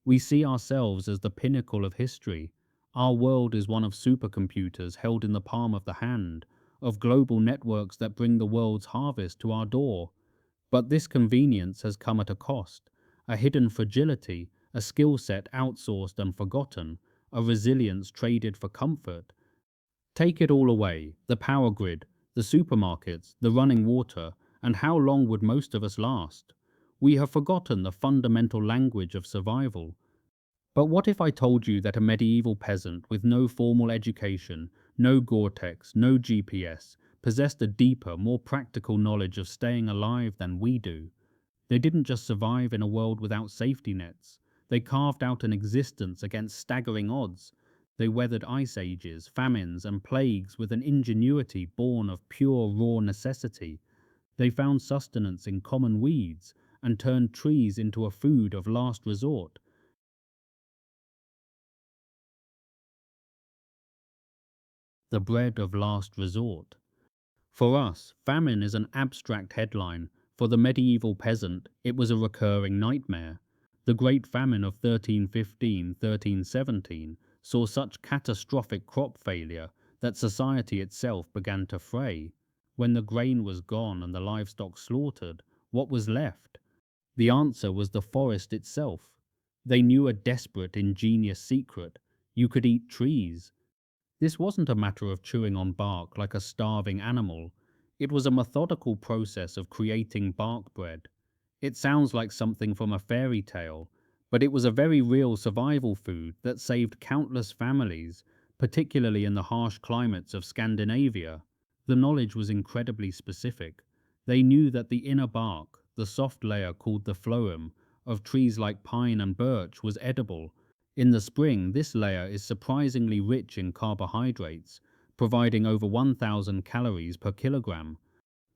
We see ourselves as the pinnacle of history. Our world is one of supercomputers held in the palm of the hand, of global networks that bring the world's harvest to our door. But this convenience has come at a cost, a hidden fragility, a skill set outsourced and forgotten, a resilience traded for comfort. Take it all away, the power grid, the supermarkets, the running water, and how long would most of us last? We have forgotten the fundamental language of survival. But what if I told you that a medieval peasant with no formal education, no Gore-Tex, no GPS, possessed a deeper, more practical knowledge of staying alive than we do? They didn't just survive in a world without safety nets. They carved out an existence against staggering odds. They weathered ice ages, famines, and plagues with an ingenuity born of pure raw necessity. They found sustenance in common weeds and turned trees into a food of last resort. The bread of last resort. For us, famine is an abstract headline. For the medieval peasant, it was a recurring nightmare. The Great Famine of 1315-1317 saw such catastrophic crop failure that society itself began to fray. When the grain was gone and the livestock slaughtered, what was left? The answer was the forest itself. They knew a desperate, ingenious secret. You could eat trees. This wasn't a matter of chewing on bark like a starving animal. It was a methodical process of creating bark bread. It sounds like something from a fairy tale, but it was a very real survival food that saved countless families, particularly in the harsh climates of Scandinavia. The knowledge was incredibly specific. They knew that the inner bark, the soft layer called the phloem, of trees like pine and birch was edible. In the spring, this layer is surprisingly rich in carbohydrates, providing over 1,000 calories per kilogram.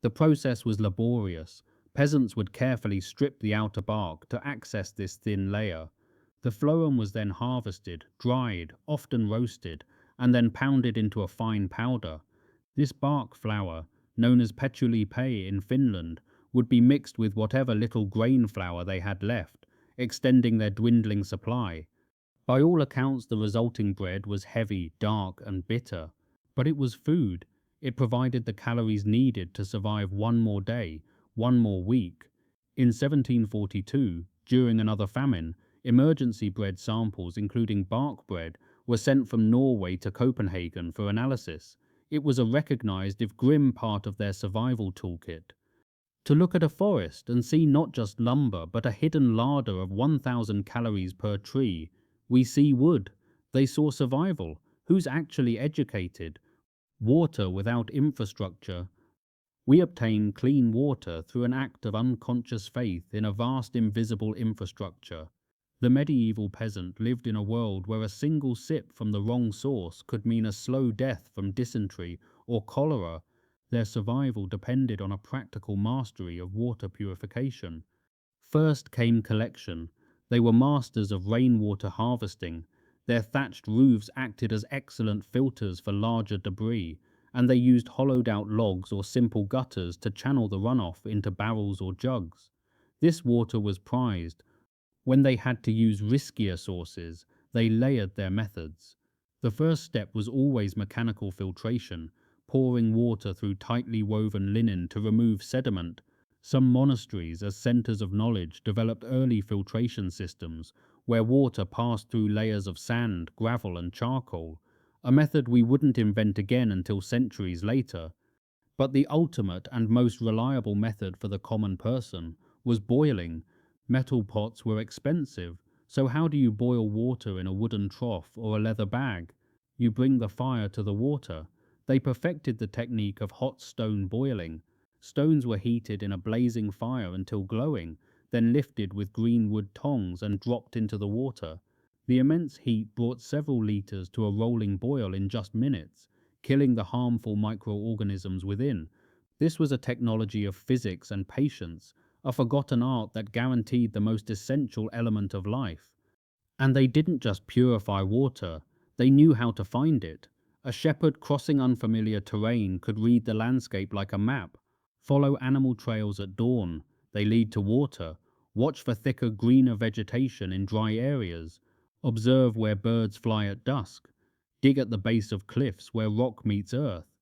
The process was laborious. Peasants would carefully strip the outer bark to access this thin layer. The phloem was then harvested, dried, often roasted, and then pounded into a fine powder. This bark flour, known as petulipe in Finland, would be mixed with whatever little grain flour they had left, extending their dwindling supply. By all accounts, the resulting bread was heavy, dark, and bitter. But it was food. It provided the calories needed to survive one more day, one more week. In 1742, during another famine, emergency bread samples, including bark bread, were sent from Norway to Copenhagen for analysis. It was a recognized, if grim, part of their survival toolkit. To look at a forest and see not just lumber, but a hidden larder of 1,000 calories per tree. We see wood. They saw survival. Who's actually educated? Water without infrastructure. We obtain clean water through an act of unconscious faith in a vast invisible infrastructure. The medieval peasant lived in a world where a single sip from the wrong source could mean a slow death from dysentery or cholera. Their survival depended on a practical mastery of water purification. First came collection. They were masters of rainwater harvesting. Their thatched roofs acted as excellent filters for larger debris, and they used hollowed out logs or simple gutters to channel the runoff into barrels or jugs. This water was prized. When they had to use riskier sources, they layered their methods. The first step was always mechanical filtration, pouring water through tightly woven linen to remove sediment. Some monasteries, as centers of knowledge, developed early filtration systems where water passed through layers of sand, gravel, and charcoal, a method we wouldn't invent again until centuries later. But the ultimate and most reliable method for the common person was boiling. Metal pots were expensive, so how do you boil water in a wooden trough or a leather bag? You bring the fire to the water. They perfected the technique of hot stone boiling. Stones were heated in a blazing fire until glowing, then lifted with green wood tongs and dropped into the water. The immense heat brought several liters to a rolling boil in just minutes, killing the harmful microorganisms within. This was a technology of physics and patience, a forgotten art that guaranteed the most essential element of life. And they didn't just purify water, they knew how to find it. A shepherd crossing unfamiliar terrain could read the landscape like a map, follow animal trails at dawn, they lead to water, Watch for thicker, greener vegetation in dry areas. Observe where birds fly at dusk. Dig at the base of cliffs where rock meets earth.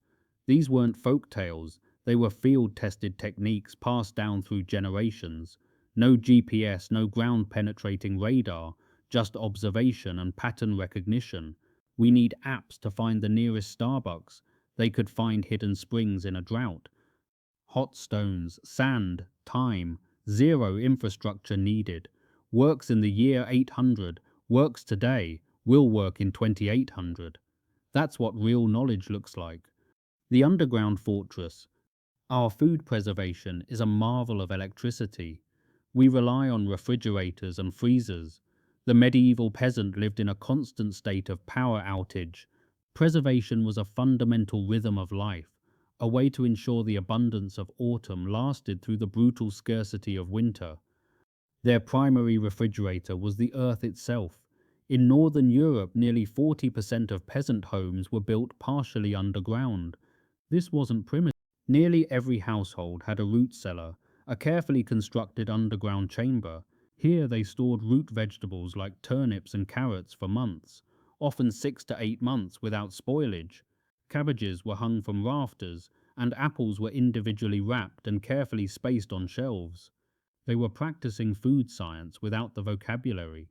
These weren't folk tales, they were field tested techniques passed down through generations. No GPS, no ground penetrating radar, just observation and pattern recognition. We need apps to find the nearest Starbucks. They could find hidden springs in a drought. Hot stones, sand, time, zero infrastructure needed. Works in the year 800, works today, will work in 2800. That's what real knowledge looks like. The underground fortress. Our food preservation is a marvel of electricity. We rely on refrigerators and freezers. The medieval peasant lived in a constant state of power outage. Preservation was a fundamental rhythm of life, a way to ensure the abundance of autumn lasted through the brutal scarcity of winter. Their primary refrigerator was the earth itself. In northern Europe, nearly 40% of peasant homes were built partially underground. This wasn't primitive. Nearly every household had a root cellar, a carefully constructed underground chamber. Here they stored root vegetables like turnips and carrots for months, often 6 to 8 months without spoilage. Cabbages were hung from rafters, and apples were individually wrapped and carefully spaced on shelves. They were practicing food science without the vocabulary.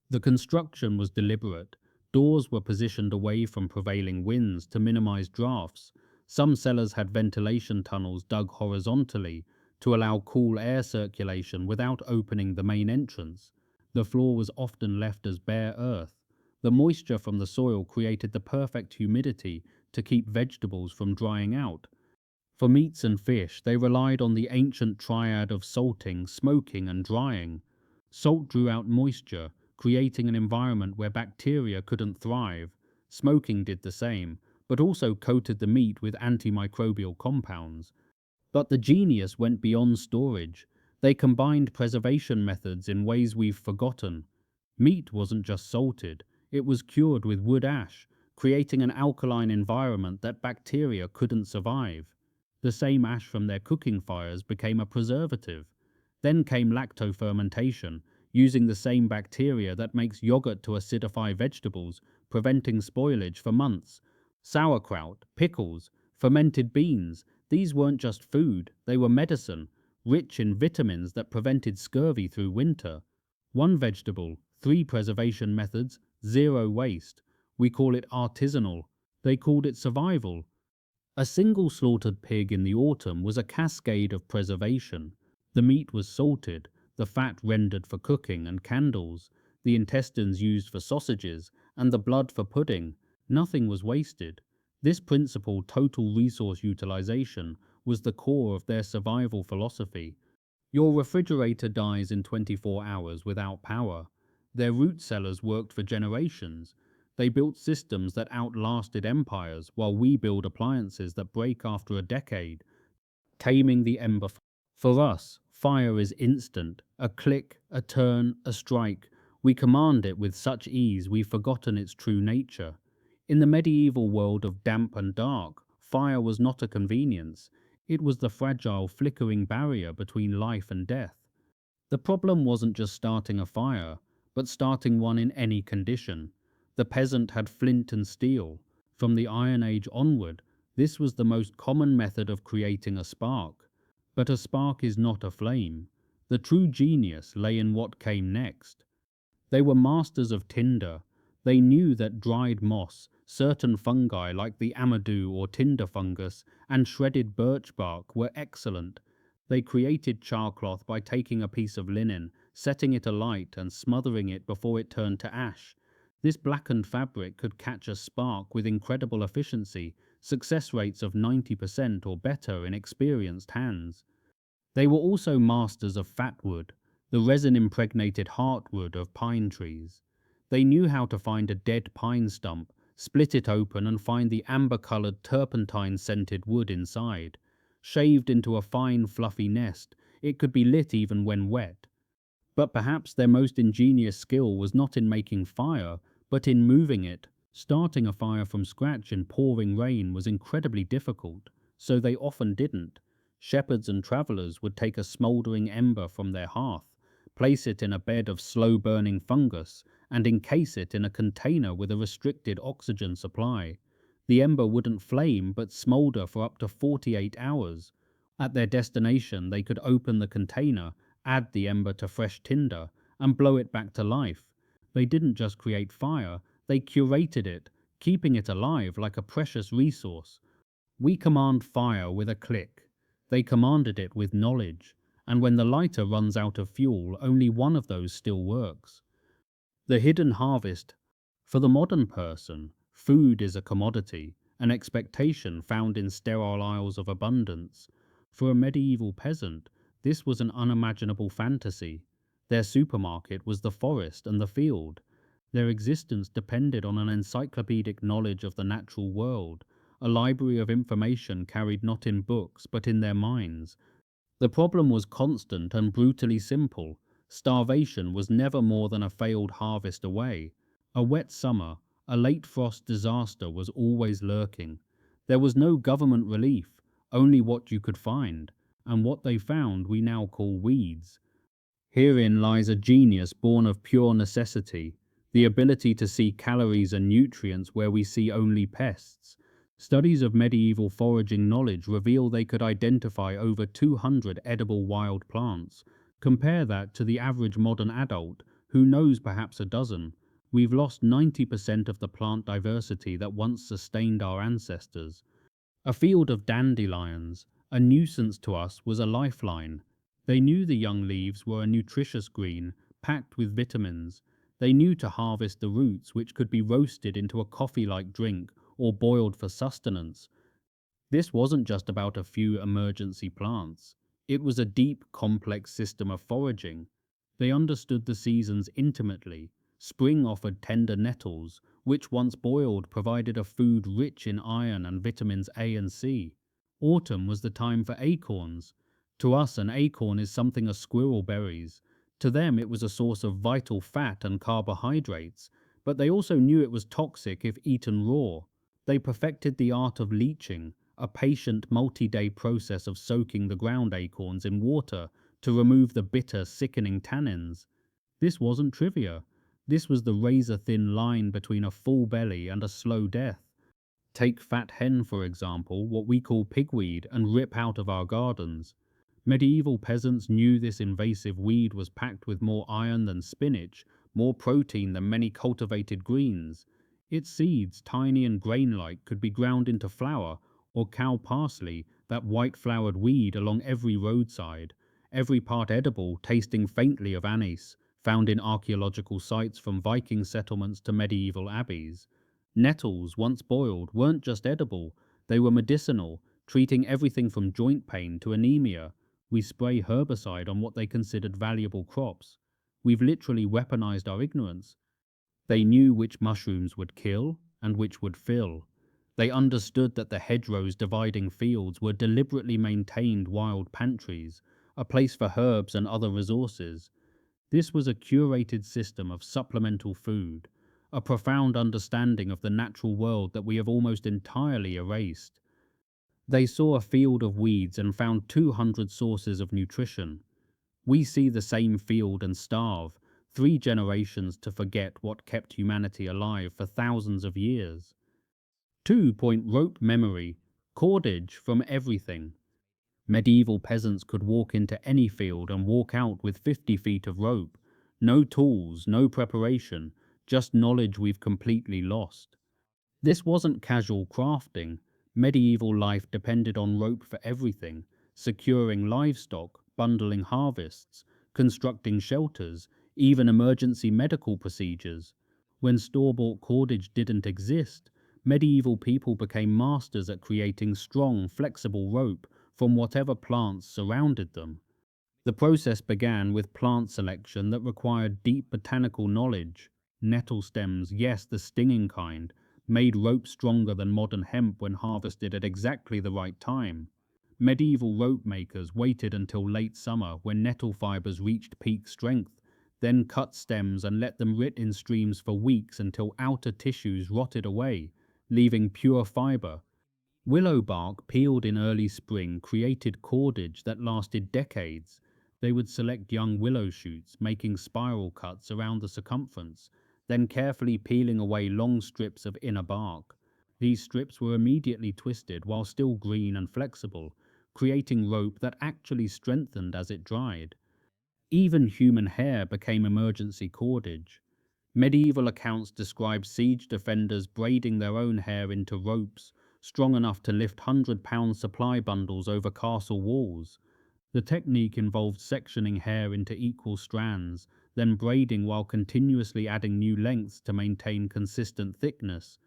The construction was deliberate. Doors were positioned away from prevailing winds to minimize drafts. Some cellars had ventilation tunnels dug horizontally to allow cool air circulation without opening the main entrance. The floor was often left as bare earth. The moisture from the soil created the perfect humidity to keep vegetables from drying out. For meats and fish, they relied on the ancient triad of salting, smoking, and drying. Salt drew out moisture, creating an environment where bacteria couldn't thrive. Smoking did the same, but also coated the meat with antimicrobial compounds. But the genius went beyond storage. They combined preservation methods in ways we've forgotten. Meat wasn't just salted, it was cured with wood ash, creating an alkaline environment that bacteria couldn't survive. The same ash from their cooking fires became a preservative. Then came lactofermentation, using the same bacteria that makes yogurt to acidify vegetables, preventing spoilage for months. Sauerkraut, pickles, fermented beans, these weren't just food, they were medicine, rich in vitamins that prevented scurvy through winter. One vegetable, three preservation methods, zero waste. We call it artisanal. They called it survival. A single slaughtered pig in the autumn was a cascade of preservation. The meat was salted, the fat rendered for cooking and candles, the intestines used for sausages, and the blood for pudding. Nothing was wasted. This principle, total resource utilization, was the core of their survival philosophy. Your refrigerator dies in 24 hours without power. Their root cellars worked for generations. They built systems that outlasted empires, while we build appliances that break after a decade. Taming the ember. For us, fire is instant. A click, a turn, a strike. We command it with such ease we've forgotten its true nature. In the medieval world of damp and dark, fire was not a convenience. It was the fragile, flickering barrier between life and death. The problem wasn't just starting a fire, but starting one in any condition. The peasant had flint and steel. From the Iron Age onward, this was the most common method of creating a spark. But a spark is not a flame. The true genius lay in what came next. They were masters of tinder. They knew that dried moss, certain fungi like the amadou or tinder fungus, and shredded birch bark were excellent. They created charcloth by taking a piece of linen, setting it alight, and smothering it before it turned to ash. This blackened fabric could catch a spark with incredible efficiency, success rates of 90% or better in experienced hands. They were also masters of fatwood, the resin-impregnated heartwood of pine trees. They knew how to find a dead pine stump, split it open and find the amber-colored turpentine-scented wood inside. Shaved into a fine fluffy nest, it could be lit even when wet. But perhaps their most ingenious skill was not in making fire, but in moving it. Starting a fire from scratch in pouring rain was incredibly difficult, so they often didn't. Shepherds and travelers would take a smouldering ember from their hearth. place it in a bed of slow-burning fungus, and encase it in a container with a restricted oxygen supply. The ember wouldn't flame but smolder for up to 48 hours. At their destination, they could open the container, add the ember to fresh tinder, and blow it back to life. They didn't just create fire, they curated it, keeping it alive like a precious resource. We command fire with a click. They commanded it with knowledge, and when the lighter runs out of fuel, only one of those still works. The hidden harvest. For the modern person, food is a commodity, an expectation found in sterile aisles of abundance. For a medieval peasant, this was an unimaginable fantasy. Their supermarket was the forest and the field. Their existence depended on an encyclopedic knowledge of the natural world, a library of information carried not in books but in their minds. The problem was constant and brutally simple. Starvation was never more than a failed harvest away. A wet summer, a late frost disaster was always lurking. There was no government relief, only what you could find, and what they found we now call weeds. Herein lies a genius born of pure necessity, the ability to see calories and nutrients where we see only pests. Studies of medieval foraging knowledge reveal they could identify over 200 edible wild plants. Compare that to the average modern adult, who knows perhaps a dozen. We've lost 90% of the plant diversity that once sustained our ancestors. A field of dandelions, a nuisance to us, was a lifeline. They knew the young leaves were a nutritious green, packed with vitamins. They knew to harvest the roots, which could be roasted into a coffee-like drink or boiled for sustenance. This wasn't just about a few emergency plants. It was a deep, complex system of foraging. They understood the seasons intimately. Spring offered tender nettles, which once boiled provided a food rich in iron and vitamins A and C. Autumn was the time for acorns. To us, an acorn is something a squirrel buries. To them, it was a source of vital fat and carbohydrates, but they also knew it was toxic if eaten raw. They perfected the art of leaching, a patient multi-day process of soaking the ground acorns in water to remove the bitter, sickening tannins. This wasn't trivia. This was the razor-thin line between a full belly and a slow death. Take fat hen, for example, what we call pigweed, and rip out of our gardens. Medieval peasants knew this invasive weed was packed with more iron than spinach, more protein than many cultivated greens. Its seeds, tiny and grain-like, could be ground into flour, or cow parsley, that white-flowered weed along every roadside, every part edible, tasting faintly of anise, found in archaeological sites from Viking settlements to medieval abbeys. Nettles, once boiled, weren't just edible, they were medicinal, treating everything from joint pain to anemia. We spray herbicide on what they considered valuable crops. We've literally weaponized our ignorance. They knew which mushrooms would kill and which would fill. They understood that the hedgerows dividing fields were deliberately maintained wild pantries, a place for herbs and other resources. This was a curated system of supplemental food, a profound understanding of the natural world that we have almost entirely erased. They saw a field of weeds and found 200 sources of nutrition. We see the same field and starve, 3 generations to forget what kept humanity alive for thousands of years. 2. Rope memory, cordage from everything. Medieval peasants could walk into any field and walk out with 50 feet of rope. No tools, no preparation, just knowledge we've completely lost. This wasn't casual crafting. Medieval life depended on rope for everything, securing livestock, bundling harvests, constructing shelters, even emergency medical procedures. When store-bought cordage didn't exist, medieval people became masters at creating strong, flexible rope from whatever plants surrounded them. The process began with plant selection that required deep botanical knowledge. Nettle stems, yes, the stinging kind, made rope stronger than modern hemp when harvested at exactly the right time. Medieval rope makers waited until late summer when nettle fibers reached peak strength, then cut stems and let them rit in streams for weeks until outer tissues rotted away, leaving pure fiber. Willow bark peeled in early spring created cordage that lasted decades. They would select young willow shoots, making spiral cuts around the circumference, then carefully peeling away long strips of inner bark. These strips were immediately twisted while still green and flexible, creating rope that actually strengthened as it dried. Even human hair became emergency cordage. Medieval accounts describe siege defenders braiding their own hair into ropes strong enough to lift 100-pound supply bundles over castle walls. The technique involved sectioning hair into equal strands, then braiding while continuously adding new lengths to maintain consistent thickness.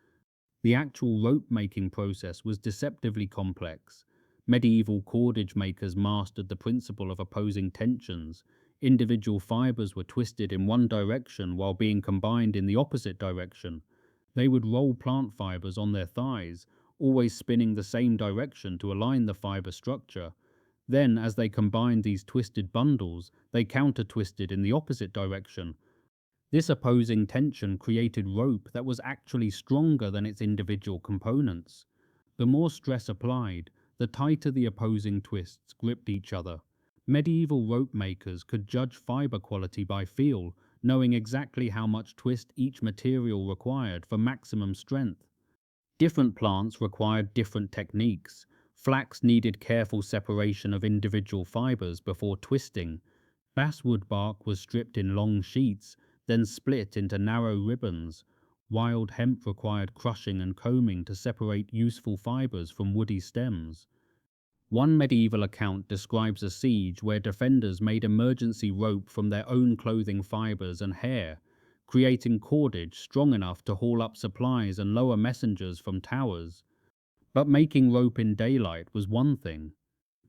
The actual rope-making process was deceptively complex. Medieval cordage makers mastered the principle of opposing tensions. Individual fibers were twisted in one direction while being combined in the opposite direction. They would roll plant fibers on their thighs, always spinning the same direction to align the fiber structure. Then, as they combined these twisted bundles, they counter-twisted in the opposite direction. This opposing tension created rope that was actually stronger than its individual components. The more stress applied, the tighter the opposing twists gripped each other. Medieval rope makers could judge fiber quality by feel, knowing exactly how much twist each material required for maximum strength. Different plants required different techniques. Flax needed careful separation of individual fibers before twisting. Basswood bark was stripped in long sheets, then split into narrow ribbons. Wild hemp required crushing and combing to separate useful fibers from woody stems. One medieval account describes a siege where defenders made emergency rope from their own clothing fibers and hair, creating cordage strong enough to haul up supplies and lower messengers from towers. But making rope in daylight was one thing.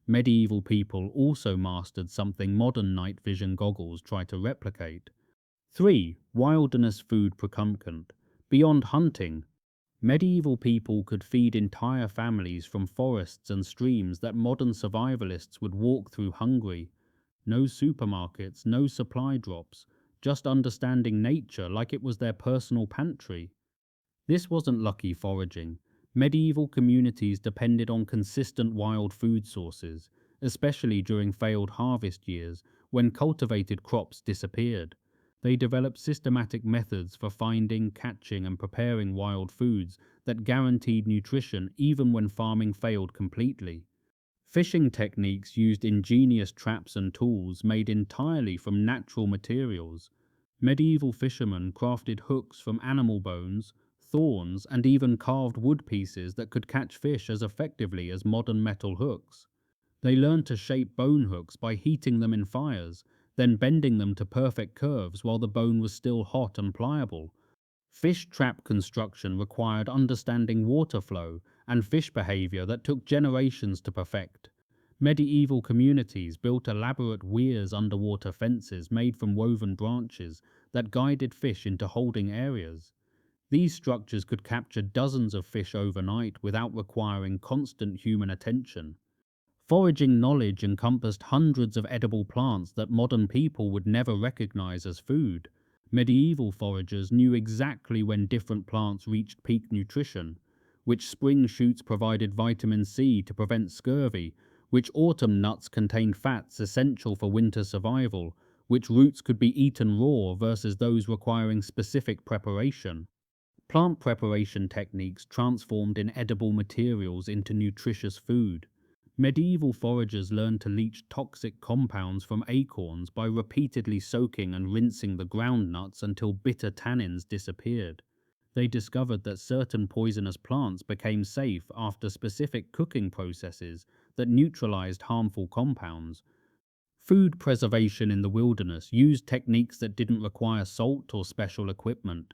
Medieval people also mastered something modern night vision goggles try to replicate. 3. Wilderness food precumbent. Beyond hunting, medieval people could feed entire families from forests and streams that modern survivalists would walk through hungry. No supermarkets, no supply drops, just understanding nature like it was their personal pantry. This wasn't lucky foraging. Medieval communities depended on consistent wild food sources, especially during failed harvest years when cultivated crops disappeared. They developed systematic methods for finding, catching, and preparing wild foods that guaranteed nutrition even when farming failed completely. Fishing techniques used ingenious traps and tools made entirely from natural materials. Medieval fishermen crafted hooks from animal bones, thorns, and even carved wood pieces that could catch fish as effectively as modern metal hooks. They learned to shape bone hooks by heating them in fires, then bending them to perfect curves while the bone was still hot and pliable. Fish trap construction required understanding water flow and fish behavior that took generations to perfect. Medieval communities built elaborate weirs underwater fences made from woven branches that guided fish into holding areas. These structures could capture dozens of fish overnight without requiring constant human attention. Foraging knowledge encompassed hundreds of edible plants that modern people would never recognize as food. Medieval foragers knew exactly when different plants reached peak nutrition, which spring shoots provided vitamin C to prevent scurvy, which autumn nuts contained fats essential for winter survival, which roots could be eaten raw versus those requiring specific preparation. Plant preparation techniques transformed inedible materials into nutritious food. Medieval foragers learned to leach toxic compounds from acorns by repeatedly soaking and rinsing the ground nuts until bitter tannins disappeared. They discovered that certain poisonous plants became safe after specific cooking processes that neutralized harmful compounds. Food preservation in the wilderness used techniques that didn't require salt or special equipment.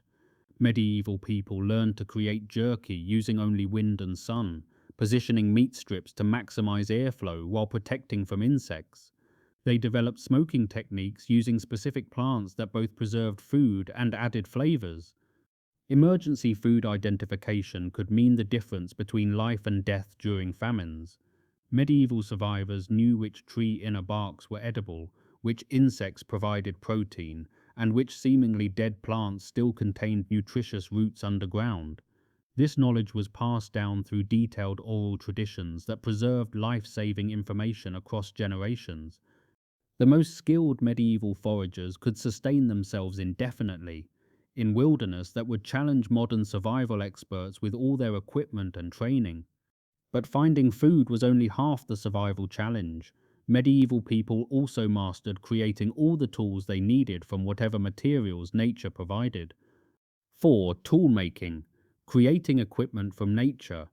Medieval people learned to create jerky using only wind and sun, positioning meat strips to maximize airflow while protecting from insects. They developed smoking techniques using specific plants that both preserved food and added flavors. Emergency food identification could mean the difference between life and death during famines. Medieval survivors knew which tree inner barks were edible, which insects provided protein, and which seemingly dead plants still contained nutritious roots underground. This knowledge was passed down through detailed oral traditions that preserved life-saving information across generations. The most skilled medieval foragers could sustain themselves indefinitely in wilderness that would challenge modern survival experts with all their equipment and training. But finding food was only half the survival challenge. Medieval people also mastered creating all the tools they needed from whatever materials nature provided. 4. Tool making. Creating equipment from nature.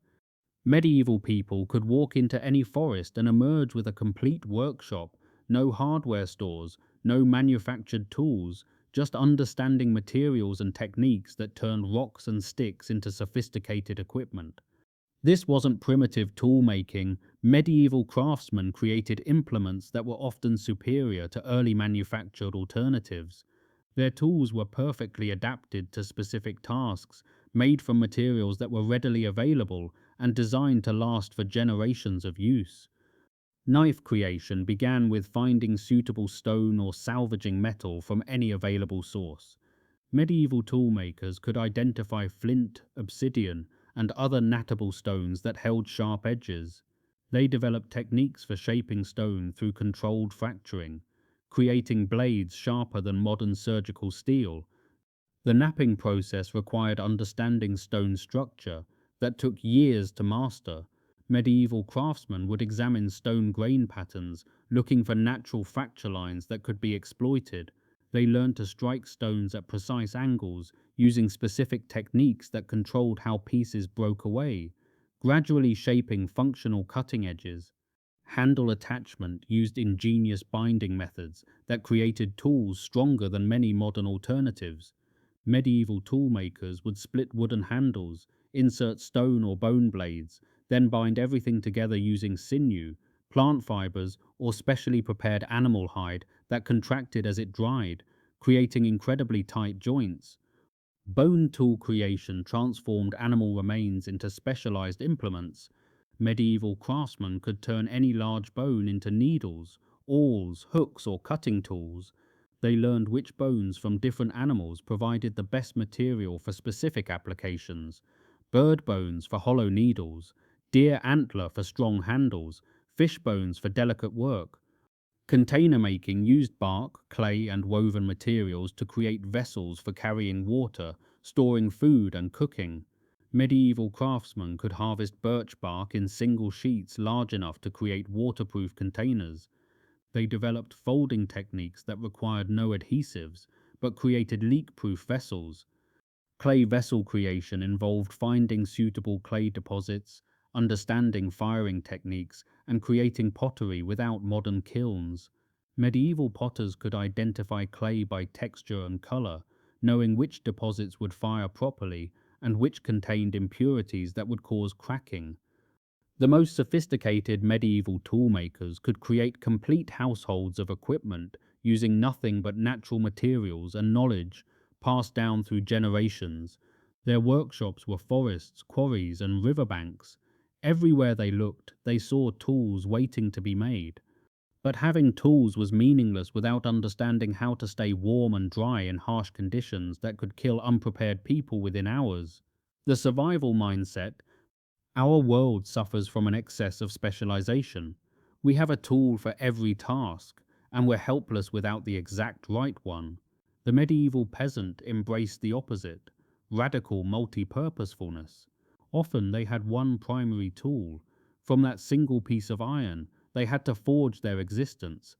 Medieval people could walk into any forest and emerge with a complete workshop, no hardware stores, no manufactured tools, just understanding materials and techniques that turned rocks and sticks into sophisticated equipment. This wasn't primitive tool making. Medieval craftsmen created implements that were often superior to early manufactured alternatives. Their tools were perfectly adapted to specific tasks, made from materials that were readily available and designed to last for generations of use. Knife creation began with finding suitable stone or salvaging metal from any available source. Medieval toolmakers could identify flint, obsidian, and other knattable stones that held sharp edges. They developed techniques for shaping stone through controlled fracturing, creating blades sharper than modern surgical steel. The knapping process required understanding stone structure that took years to master. Medieval craftsmen would examine stone grain patterns, looking for natural fracture lines that could be exploited. They learned to strike stones at precise angles, using specific techniques that controlled how pieces broke away, gradually shaping functional cutting edges. Handle attachment used ingenious binding methods that created tools stronger than many modern alternatives. Medieval toolmakers would split wooden handles, insert stone or bone blades, then bind everything together using sinew, plant fibers, or specially prepared animal hide that contracted as it dried, creating incredibly tight joints. Bone tool creation transformed animal remains into specialized implements. Medieval craftsmen could turn any large bone into needles, awls, hooks, or cutting tools. They learned which bones from different animals provided the best material for specific applications. Bird bones for hollow needles, deer antler for strong handles, fish bones for delicate work. Container making used bark, clay, and woven materials to create vessels for carrying water, storing food, and cooking. Medieval craftsmen could harvest birch bark in single sheets large enough to create waterproof containers. They developed folding techniques that required no adhesives, but created leak-proof vessels. Clay vessel creation involved finding suitable clay deposits, understanding firing techniques, and creating pottery without modern kilns. Medieval potters could identify clay by texture and color, knowing which deposits would fire properly and which contained impurities that would cause cracking. The most sophisticated medieval toolmakers could create complete households of equipment using nothing but natural materials and knowledge passed down through generations. Their workshops were forests, quarries, and riverbanks. Everywhere they looked, they saw tools waiting to be made. But having tools was meaningless without understanding how to stay warm and dry in harsh conditions that could kill unprepared people within hours. The survival mindset. Our world suffers from an excess of specialization. We have a tool for every task, and we're helpless without the exact right one. The medieval peasant embraced the opposite, radical multi-purposefulness. Often they had one primary tool. From that single piece of iron, they had to forge their existence.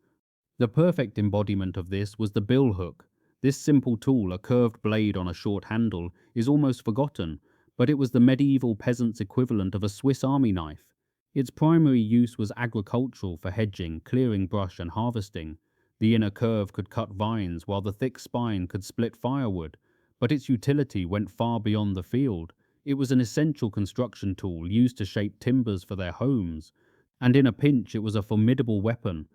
The perfect embodiment of this was the billhook. This simple tool, a curved blade on a short handle, is almost forgotten, but it was the medieval peasant's equivalent of a Swiss army knife. Its primary use was agricultural for hedging, clearing brush, and harvesting. The inner curve could cut vines, while the thick spine could split firewood, but its utility went far beyond the field. It was an essential construction tool used to shape timbers for their homes, and in a pinch it was a formidable weapon.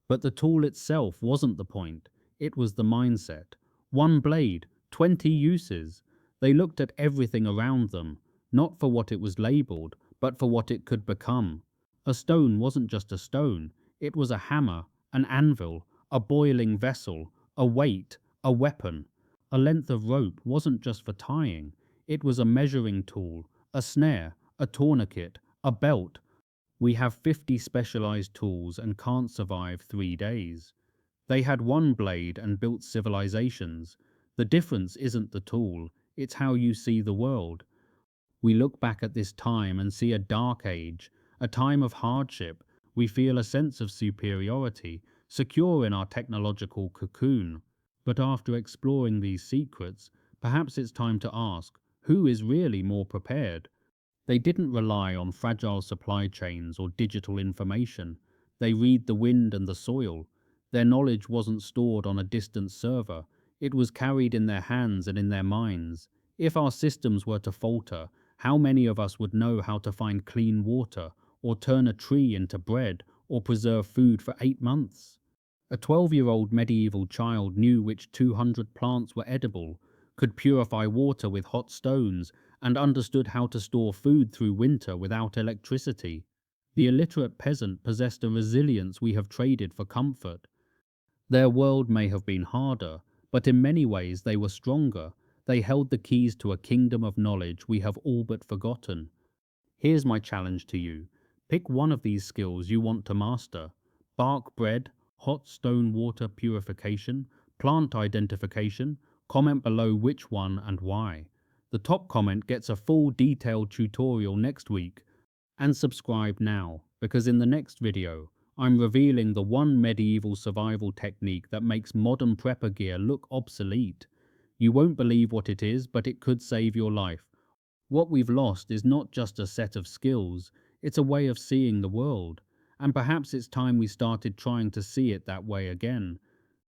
But the tool itself wasn't the point, it was the mindset. One blade, 20 uses. They looked at everything around them, not for what it was labeled, but for what it could become. A stone wasn't just a stone, it was a hammer, an anvil, a boiling vessel, a weight, a weapon. A length of rope wasn't just for tying, it was a measuring tool, a snare, a tourniquet, a belt. We have 50 specialized tools and can't survive 3 days. They had one blade and built civilizations. The difference isn't the tool, it's how you see the world. We look back at this time and see a dark age, a time of hardship. We feel a sense of superiority, secure in our technological cocoon. But after exploring these secrets, perhaps it's time to ask, who is really more prepared? They didn't rely on fragile supply chains or digital information. They read the wind and the soil. Their knowledge wasn't stored on a distant server. It was carried in their hands and in their minds. If our systems were to falter, how many of us would know how to find clean water, or turn a tree into bread, or preserve food for 8 months? A 12-year-old medieval child knew which 200 plants were edible, could purify water with hot stones, and understood how to store food through winter without electricity. The illiterate peasant possessed a resilience we have traded for comfort. Their world may have been harder, but in many ways they were stronger. They held the keys to a kingdom of knowledge we have all but forgotten. Here's my challenge to you. Pick one of these skills you want to master: bark bread, hot stone water purification, plant identification. Comment below which one and why. The top comment gets a full detailed tutorial next week. And subscribe now, because in the next video, I'm revealing the one medieval survival technique that makes modern prepper gear look obsolete. You won't believe what it is, but it could save your life. What we've lost is not just a set of skills, it's a way of seeing the world. And perhaps it's time we started trying to see it that way again.